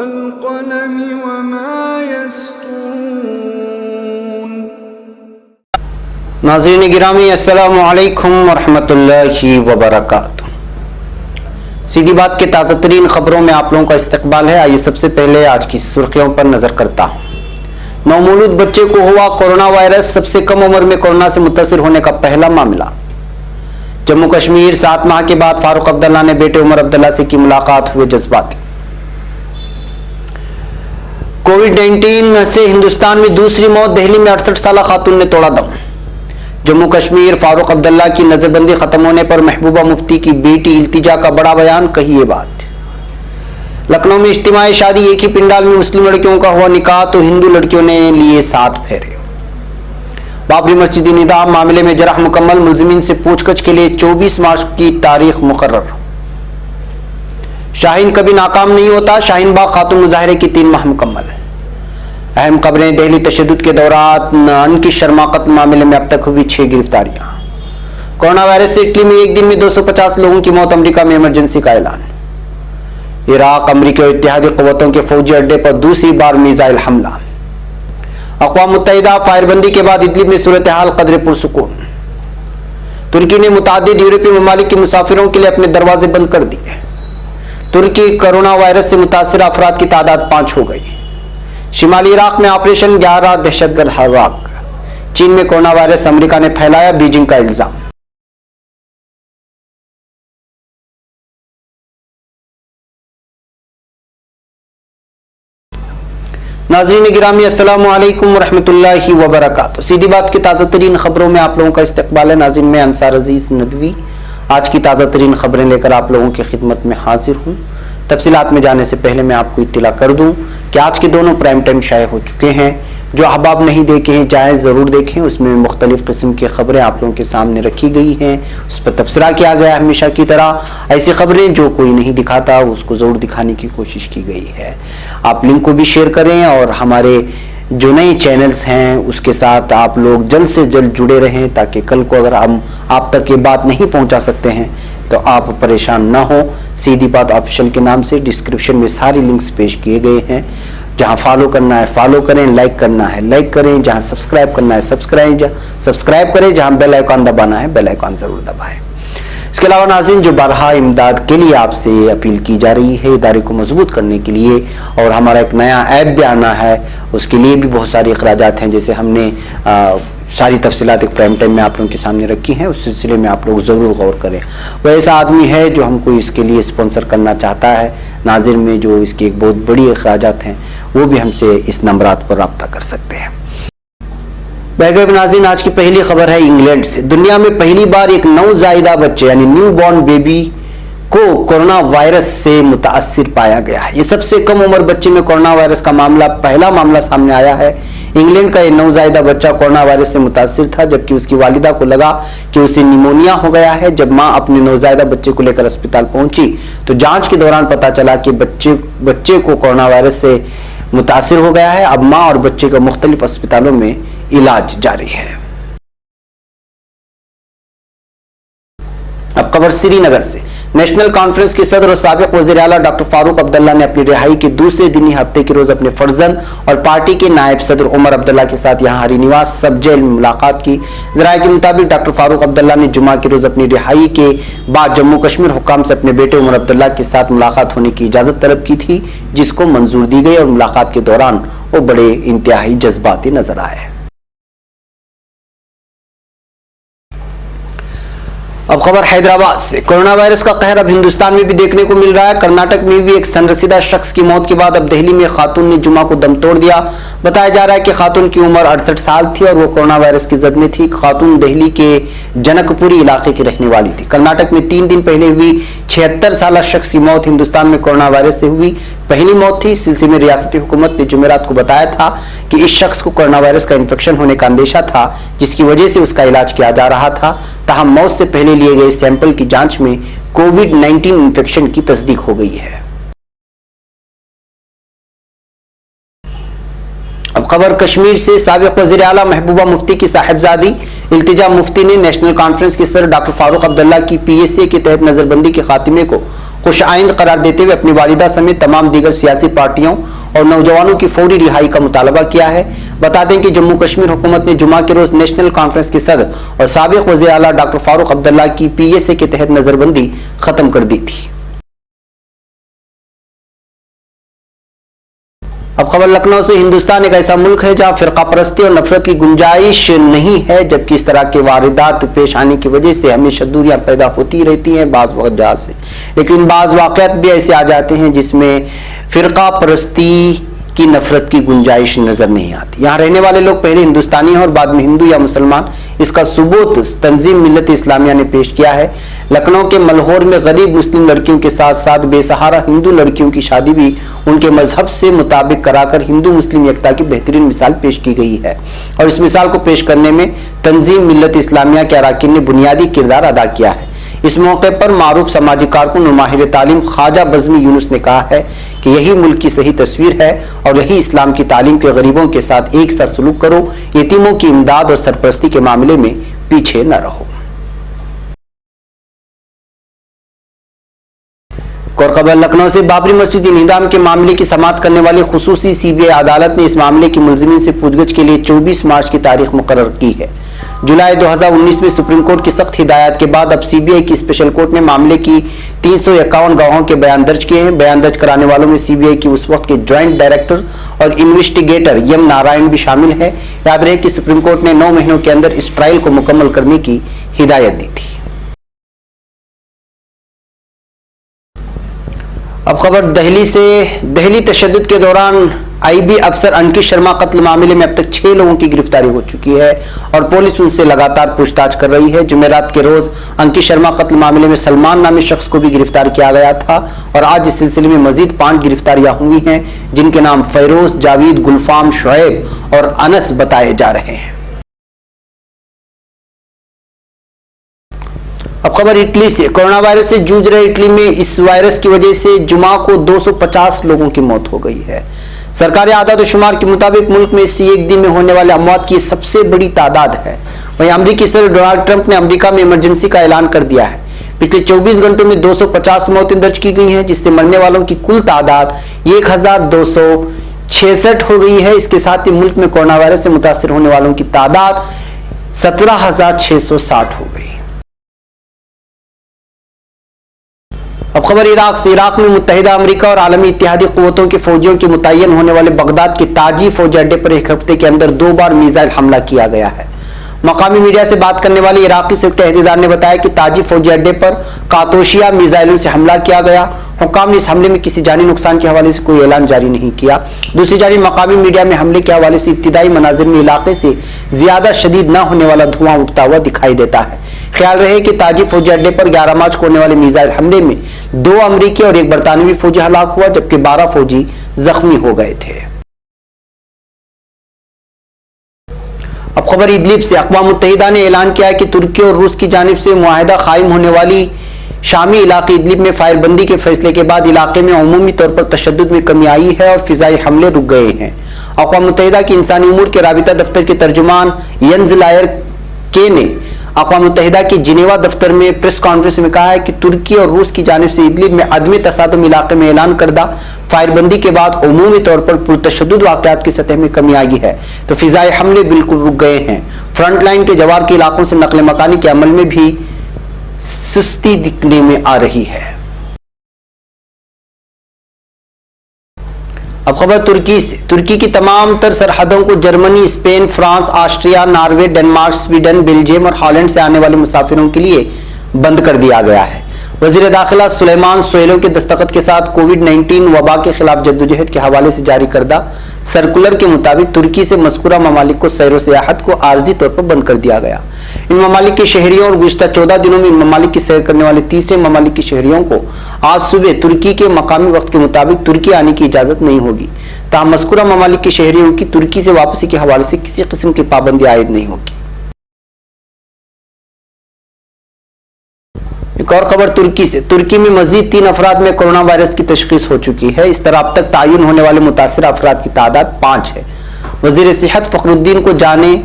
वल-क़लम वमा यस्तूरून। नाज़रीन गिरामी, अस्सलामु अलैकुम वरहमतुल्लाहि वबरकातुहू। सीधी बात के ताज़ा तरीन खबरों में आप लोगों का इस्तकबाल है। आइए सबसे पहले आज की सुर्खियों पर नजर करता हूँ। नवमौलूद बच्चे को हुआ कोरोना वायरस, सबसे कम उम्र में कोरोना से मुतासिर होने का पहला मामला। जम्मू कश्मीर, 7 माह के बाद फारूक अब्दुल्ला ने बेटे उमर अब्दुल्ला से की मुलाकात, हुए जज्बाती। कोविड-19 से हिंदुस्तान में दूसरी मौत, दिल्ली में 68 साल खातून ने तोड़ा दम। जम्मू कश्मीर, फारूक अब्दुल्ला की नजरबंदी खत्म होने पर महबूबा मुफ्ती की बेटी इल्तिजा का बड़ा बयान, कही ये बात। लखनऊ में इज्तिमाई शादी, एक ही पिंडाल में मुस्लिम लड़कियों का हुआ निकाह तो हिंदू लड़कियों ने लिए 7 फेरे। बाबरी मस्जिद निजाम मामले में जरह मुकम्मल, मुलजिमीन से पूछताछ के लिए 24 मार्च की तारीख मुकर्रर। शाहीन कभी नाकाम नहीं होता, शाहीन बाग खातून मुजाहरे की 3 माह मुकम्मल। अहम खबरें, दिल्ली तशद्दुद के दौरान अनकिश शर्मा कत्ल मामले में अब तक हुई 6 गिरफ्तारियां। कोरोना वायरस से इटली में एक दिन में 250 लोगों की मौत, अमेरिका में इमरजेंसी का ऐलान। इराक, अमेरिका और इत्तेहादी क़ुव्वतों के फौजी अड्डे पर दूसरी बार मिसाइल हमला। अक़वाम मुत्तहिदा, फायरबंदी के बाद इदलिब में सूरत हाल कदरे पुरसुकून। तुर्की ने मुतादिद यूरोपीय ममालिक के मुसाफिरों के लिए अपने दरवाजे बंद कर दिए। तुर्की कोरोना वायरस से मुतासिर अफराद की तादाद 5 हो गई। शिमाली इराक में ऑपरेशन 11 दहशतगर्द हलाक। चीन में कोरोना वायरस अमेरिका ने फैलाया, बीजिंग का इल्जाम। नाज़रीन गिरामी, अस्सलामु अलैकुम वरहमतुल्लाहि वबरकातुहू। सीधी बात की ताज़ा तरीन खबरों में आप लोगों का इस्तकबाल है। नाज़रीन, मैं अंसार अजीज नदवी आज की ताज़ा तरीन खबरें लेकर आप लोगों की खिदमत में हाजिर हूँ। तफसीलात में जाने से पहले मैं आपको इत्तला कर दूं कि आज के दोनों प्राइम टाइम शाये हो चुके हैं। जो अहबाब नहीं देखे हैं जाएँ ज़रूर देखें, उसमें मुख्तलिफ़ किस्म की खबरें आप लोगों के सामने रखी गई हैं, उस पर तबसरा किया गया हमेशा की तरह। ऐसी खबरें जो कोई नहीं दिखाता उसको ज़रूर दिखाने की कोशिश की गई है। आप लिंक को भी शेयर करें और हमारे जो नए चैनल्स हैं उसके साथ आप लोग जल्द से जल्द जुड़े रहें, ताकि कल को अगर हम आप तक ये बात नहीं पहुँचा सकते हैं तो आप परेशान ना हो। सीधी बात ऑफिशियल के नाम से डिस्क्रिप्शन में सारी लिंक्स पेश किए गए हैं। जहां फॉलो करना है फॉलो करें, लाइक करना है लाइक करें, जहां सब्सक्राइब करना है सब्सक्राइब करें, जहां बेल आइकॉन दबाना है बेल आइकॉन जरूर दबाएं। इसके अलावा नाज़रीन, जो बारहा इमदाद के लिए आपसे अपील की जा रही है, इदारे को मजबूत करने के लिए, और हमारा एक नया ऐप भी आना है, उसके लिए भी बहुत सारे अखराजात हैं। जैसे हमने सारी तफसीलात एक प्राइम टाइम में आप लोगों के सामने रखी हैं, उस सिलसिले में आप लोग ज़रूर गौर करें। वह ऐसा आदमी है जो हमको इसके लिए स्पॉन्सर करना चाहता है, नाज़िर में जो इसकी एक बहुत बड़ी अखराजात हैं, वो भी हमसे इस नंबरात पर रब्ता कर सकते हैं। बैगब नाज़रीन, आज की पहली खबर है इंग्लैंड से। दुनिया में पहली बार एक नवजायदा बच्चे यानी न्यू बॉर्न बेबी को कोरोना वायरस से मुतासिर पाया गया है। ये सबसे कम उम्र बच्चे में कोरोना वायरस का पहला मामला सामने आया है। इंग्लैंड का एक नवजायदा बच्चा कोरोना वायरस से मुतासिर था, जबकि उसकी वालिदा को लगा कि उसे निमोनिया हो गया है। जब मां अपने नवजायदा बच्चे को लेकर अस्पताल पहुंची तो जांच के दौरान पता चला कि बच्चे को कोरोना वायरस से मुतासिर हो गया है। अब मां और बच्चे का मुख्तलिफ अस्पतालों में इलाज जारी है। अब खबर श्रीनगर से। नेशनल कॉन्फ्रेंस के सदर और साबिक वज़ीर आला डॉक्टर फारूक अब्दुल्ला ने अपनी रिहाई के दूसरे दिन ही हफ्ते के रोज अपने फर्जंद और पार्टी के नायब सदर उमर अब्दुल्ला के साथ यहां हरी निवास सब जेल में मुलाकात की। ज़राए के मुताबिक डॉक्टर फारूक अब्दुल्ला ने जुमा के रोज अपनी रिहाई के बाद जम्मू कश्मीर हुक्काम से अपने बेटे उमर अब्दुल्ला के साथ मुलाकात होने की इजाजत तलब की थी, जिसको मंजूर दी गई और मुलाकात के दौरान वो बड़े इंतहाई जज्बाती नजर आए। अब खबर हैदराबाद से। कोरोना वायरस का कहर अब हिंदुस्तान में भी देखने को मिल रहा है। कर्नाटक में भी एक सनरसीदा शख्स की मौत के बाद अब दिल्ली में खातून ने जुमा को दम तोड़ दिया। बताया जा रहा है कि खातून की उम्र 68 साल थी और वो कोरोना वायरस की जद में थी। खातून दिल्ली के जनकपुरी इलाके की रहने वाली थी। कर्नाटक में 3 दिन पहले हुई 76 साल शख्स की मौत हिंदुस्तान में कोरोना वायरस से हुई पहली मौत थी। इस सिलसिले में रियासती हुकूमत ने जुमेरात को बताया था कि इस शख्स को कोरोना वायरस का इन्फेक्शन होने का अंदेशा था, जिसकी वजह से उसका इलाज किया जा रहा था। ताहम मौत से पहले लिए गए सैंपल की जांच में कोविड-19 इन्फेक्शन की तस्दीक हो गई है। अब खबर कश्मीर से। साबिक वज़ीर आला महबूबा मुफ्ती की साहिबजादी इल्तिजा मुफ्ती ने नेशनल कॉन्फ्रेंस के सदर डॉक्टर फारूक अब्दुल्ला की PSA के तहत नजरबंदी के खात्मे को खुश आइंद करार देते हुए अपनी वालिदा समेत तमाम दीगर सियासी पार्टियों और नौजवानों की फौरी रिहाई का मुतालबा किया है। बता दें कि जम्मू कश्मीर हुकूमत ने जुमा के रोज नेशनल कॉन्फ्रेंस के सदर और साबिक वज़ीर आला डॉक्टर फारूक अब्दुल्ला की PSA के तहत नजरबंदी खत्म कर दी थी। अब खबर लखनऊ से। हिंदुस्तान एक ऐसा मुल्क है जहां फिरका परस्ती और नफरत की गुंजाइश नहीं है, जबकि इस तरह के वारदात पेश आने की वजह से हमेशा दूरियां पैदा होती रहती हैं बाज़ वजह से, लेकिन बाज़ वाक़यात भी ऐसे आ जाते हैं जिसमें फिरका परस्ती की नफरत की गुंजाइश नजर नहीं आती। यहाँ रहने वाले लोग पहले हिंदुस्तानी हैं और बाद में हिंदू या मुसलमान, इसका सबूत तंजीम मिल्लत इस्लामिया ने पेश किया है। लखनऊ के मलहौर में गरीब मुस्लिम लड़कियों के साथ साथ बेसहारा हिंदू लड़कियों की शादी भी उनके मजहब से मुताबिक कराकर हिंदू मुस्लिम एकता की बेहतरीन मिसाल पेश की गई है और इस मिसाल को पेश करने में तंजीम मिल्लत इस्लामिया के अरकान ने बुनियादी किरदार अदा किया है। इस मौके पर मारूफ समाजी कारकुन और माहिर तालीम ख्वाजा बज़मी यूनुस ने कहा है कि यही मुल्क की सही तस्वीर है और यही इस्लाम की तालीम के गरीबों के साथ एक साथ सलूक करो, यतीमों की इमदाद और सरपरस्ती के मामले में पीछे न रहो। और खबर लखनऊ से। बाबरी मस्जिद इंहिदाम के मामले की समाअत करने वाली खुसूसी CBI अदालत ने इस मामले की मुलजिमीन से पूछगछ के लिए 24 मार्च की तारीख मुकर्रर की है। जुलाई 2019 में सुप्रीम कोर्ट की सख्त हिदायत के बाद अब CBI की स्पेशल कोर्ट ने मामले की 351 गवाहों के बयान दर्ज किए हैं। बयान दर्ज कराने वालों में CBI की उस वक्त के ज्वाइंट डायरेक्टर और इन्वेस्टिगेटर M नारायण भी शामिल है। याद रहे कि सुप्रीम कोर्ट ने 9 महीनों के अंदर इस ट्रायल को मुकम्मल करने की हिदायत दी थी। अब खबर दिल्ली से। दिल्ली तशद्दुद के दौरान IB अफसर अंकित शर्मा कत्ल मामले में अब तक 6 लोगों की गिरफ्तारी हो चुकी है और पुलिस उनसे लगातार पूछताछ कर रही है। जुमेरात के रोज अंकित शर्मा कत्ल मामले में सलमान नामी शख्स को भी गिरफ्तार किया गया था और आज इस सिलसिले में मजीद 5 गिरफ्तारियां हुई हैं, जिनके नाम फैरोज, जावेद, गुलफाम, शुएब और अनस बताए जा रहे हैं। अब खबर इटली से। कोरोना वायरस से जूझ रहे इटली में इस वायरस की वजह से जुमा को 250 लोगों की मौत हो गई है। सरकारी आदाद शुमार के मुताबिक मुल्क में इसी एक दिन में होने वाले अमवात की सबसे बड़ी तादाद है। वहीं अमेरिकी सदर डोनाल्ड ट्रंप ने अमेरिका में इमरजेंसी का ऐलान कर दिया है। पिछले 24 घंटों में 250 मौतें दर्ज की गई हैं, जिससे मरने वालों की कुल तादाद 1266 हो गई है। इसके साथ ही मुल्क में कोरोना वायरस से मुतासर होने वालों की तादाद 17,660 हो गई। अब खबर इराक से। इराक में मुत्तहिदा अमेरिका और आलमी इत्तेहादी कुव्वतों के फौजियों के मुतय्यन होने वाले बगदाद के ताजी फौजी अड्डे पर एक हफ्ते के अंदर 2 बार मिसाइल हमला किया गया है। मकामी मीडिया से बात करने वाले इराकी सेक्टर अहदेदार ने बताया कि ताजी फौजी अड्डे पर कातोशिया मिसाइलों से हमला किया गया। हुक्काम ने इस हमले में किसी जानी नुकसान के हवाले से कोई ऐलान जारी नहीं किया। दूसरी जानिब मकामी मीडिया में हमले के हवाले से इब्तिदाई मनाजिर में इलाके से ज्यादा शदीद न होने वाला धुआं उठता हुआ दिखाई देता है। ख्याल रहे कि ताजी फौजी अड्डे पर 11 मार्च को होने वाले मिसाइल हमले में 2 अमरीकी और 1 बरतानवी फौजी हलाक हुआ, जबकि 12 फौजी जख्मी हो गए थे। अब खबर इदलिब से। अक़वाम मुत्तहिदा ने ऐलान किया है कि तुर्की और रूस की जानिब से मुआहिदा कायम होने वाली शामी इलाके इदलिब में फायरबंदी के फैसले के बाद इलाके में अमूमी तौर पर तशद्दुद में कमी आई है और फिजाई हमले रुक गए हैं। अक़वाम मुत्तहिदा की इंसानी उमूर के राबिता दफ्तर के तर्जुमान यंज लायर के ने अक़वाम मुत्तहिदा के जिनेवा दफ्तर में प्रेस कॉन्फ्रेंस में कहा है कि तुर्की और रूस की जानिब से इदलिब में अदम तसादुम इलाके में ऐलान करदा फायरबंदी के बाद अमूमी तौर पर पुरतशद्दुद वाक़यात की सतह में कमी आई है, तो फिजाई हमले बिल्कुल रुक गए हैं। फ्रंट लाइन के जवाब के इलाकों से नकल मकानी के अमल में भी सुस्ती दिखने में आ रही है। अब खबर तुर्की से। तुर्की की तमाम तर सरहदों को Germany, Spain, France, Austria, Norway, Denmark, Sweden, Belgium और हॉलैंड से आने वाले मुसाफिरों के लिए बंद कर दिया गया है। वजीर दाखिला सुलेमान सोहेलो के दस्तखत के साथ कोविड-19 वबा के खिलाफ जद्दोजहद के हवाले से जारी करदा सर्कुलर के मुताबिक तुर्की से मज़कूरा ममालिक को सैर व सियाहत को आर्जी तौर पर बंद कर दिया गया। इन ममालिक के शहरियों और गुज़श्ता 14 दिनों में इन ममालिक की सैर करने वाले तीसरे ममालिक के शहरियों को आज सुबह तुर्की के मकामी वक्त के मुताबिक तुर्की आने की इजाज़त नहीं होगी। ताहम मज़कूरा ममालिक के शहरियों की तुर्की से वापसी के हवाले से किसी किस्म की पाबंदी आयद नहीं होगी। एक और खबर तुर्की से। तुर्की में मजीद 3 अफराद में कोरोना वायरस की तशखीस हो चुकी है। इस तरह अब तक तायुन होने वाले मुतासिर अफराद की तादाद 5 है। वजीर सेहत फखरुद्दीन को जाने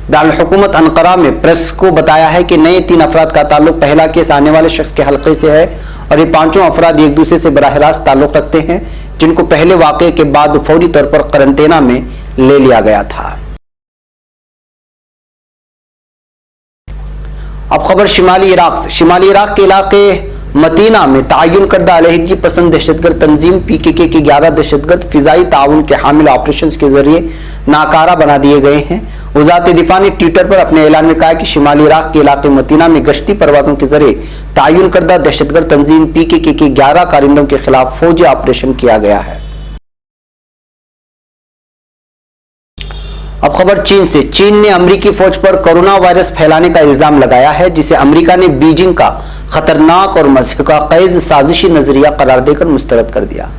दारुल हुकूमत अनकरा में प्रेस को बताया है कि नए 3 अफराद का ताल्लुक पहला केस आने वाले शख्स के हल्के से है और ये 5 अफराद एक दूसरे से बराह रास्त ताल्लुक रखते हैं, जिनको पहले वाक़े के बाद फौरी तौर पर क्वारंटीना में ले लिया गया था। अब खबर शिमाली इराक से। शिमाली इराक के इलाके मदीना में तयन करदा अलहदगी पसंद दहशतगर्द तंजीम PKK के 11 दहशतगर्द फिजाई ताउन के हामिल ऑपरेशन के जरिए नाकारा बना दिए गए हैं। वज़ारत दिफा ने ट्विटर पर अपने ऐलान में कहा कि शिमाली इराक के इलाके मदीना में गश्ती परवाजों के जरिए तयन करदा दहशतगर्द तंजीम PKK के 11 कारिंदों के खिलाफ फौजी ऑपरेशन किया गया है। अब खबर चीन से। चीन ने अमेरिकी फौज पर कोरोना वायरस फैलाने का इल्जाम लगाया है, जिसे अमेरिका ने बीजिंग का खतरनाक और मज़हक़ साजिशी नजरिया करार देकर मुस्तरद कर दिया।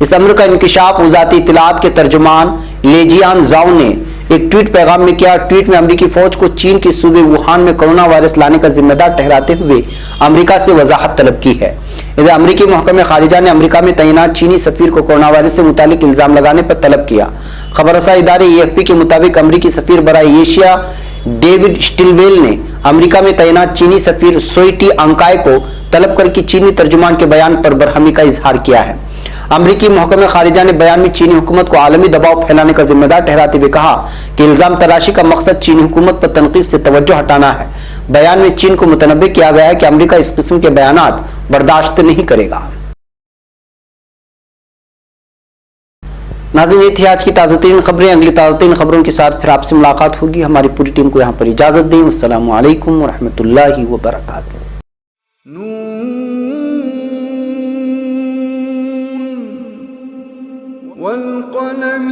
इस अमर का इंकिशाफ वज़ारत इत्तलाआत के तर्जुमान लेजियान जाओ ने एक ट्वीट पैगाम में किया। ट्वीट में अमेरिकी फौज को चीन के सूबे वुहान में कोरोना वायरस लाने का जिम्मेदार ठहराते हुए अमेरिका से वजाहत तलब की है। इधर अमेरिकी महकमे खारिजा ने अमेरिका में तैनात चीनी सफीर को कोरोना वायरस से मुतालिक इल्जाम लगाने पर तलब किया। खबरसा इदारे AFP के मुताबिक अमेरिकी सफीर बराए एशिया डेविड स्टिलवेल ने अमेरिका में तैनात चीनी सफीर सोइटी अंकाय को तलब करके चीनी तर्जुमान के बयान पर बरहमी का इजहार किया है। अमेरिकी महकमे खारिजा ने बयान में चीनी हुकूमत को आलमी दबाव फैलाने का जिम्मेदार ठहराते हुए कहा कि इल्जाम तराशी का मकसद चीनी हुकूमत पर तनकीद से तवज्जो हटाना है। बयान में चीन को मुतनब्बे किया गया है कि अमेरिका इस किस्म के बयानात बर्दाश्त नहीं करेगा। नाज़रीन, ये थी आज की ताज़ा तरीन खबरें। अगली ताज़ा तरीन खबरों के साथ फिर आपसे मुलाकात होगी। हमारी पूरी टीम को यहाँ पर इजाजत दें। अस्सलामु अलैकुम व रहमतुल्लाहि व बरकातुहू। वल क़लम